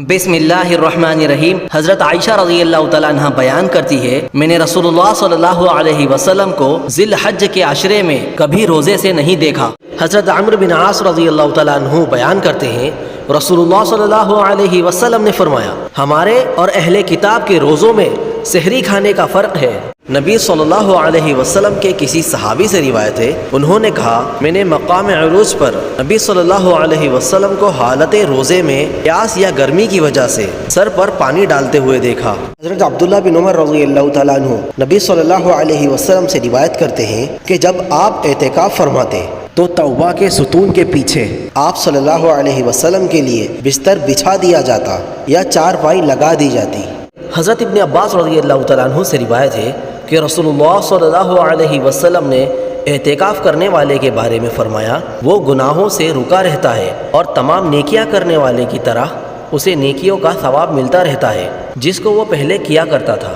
بسم اللہ الرحمن الرحیم۔ حضرت عائشہ رضی اللہ تعالیٰ عنہ بیان کرتی ہے، میں نے رسول اللہ صلی اللہ علیہ وسلم کو ذی الحج کے عشرے میں کبھی روزے سے نہیں دیکھا۔ حضرت عمرو بن عاص رضی اللہ تعالیٰ عنہ بیان کرتے ہیں، رسول اللہ صلی اللہ علیہ وسلم نے فرمایا، ہمارے اور اہل کتاب کے روزوں میں سحری کھانے کا فرق ہے۔ نبی صلی اللہ علیہ وسلم کے کسی صحابی سے روایت ہے، انہوں نے کہا، میں نے مقام عروج پر نبی صلی اللہ علیہ وسلم کو حالت روزے میں پیاس یا گرمی کی وجہ سے سر پر پانی ڈالتے ہوئے دیکھا۔ حضرت عبداللہ بن عمر رضی اللہ تعالیٰ عنہ نبی صلی اللہ علیہ وسلم سے روایت کرتے ہیں کہ جب آپ اعتکاف فرماتے تو توبہ کے ستون کے پیچھے آپ صلی اللہ علیہ وسلم کے لیے بستر بچھا دیا جاتا یا چارپائی لگا دی جاتی۔ حضرت ابن عباس رضی اللہ تعالیٰ عنہ سے روایت ہے کہ رسول اللہ صلی اللہ علیہ وسلم نے اعتکاف کرنے والے کے بارے میں فرمایا، وہ گناہوں سے رکا رہتا ہے اور تمام نیکیاں کرنے والے کی طرح اسے نیکیوں کا ثواب ملتا رہتا ہے جس کو وہ پہلے کیا کرتا تھا۔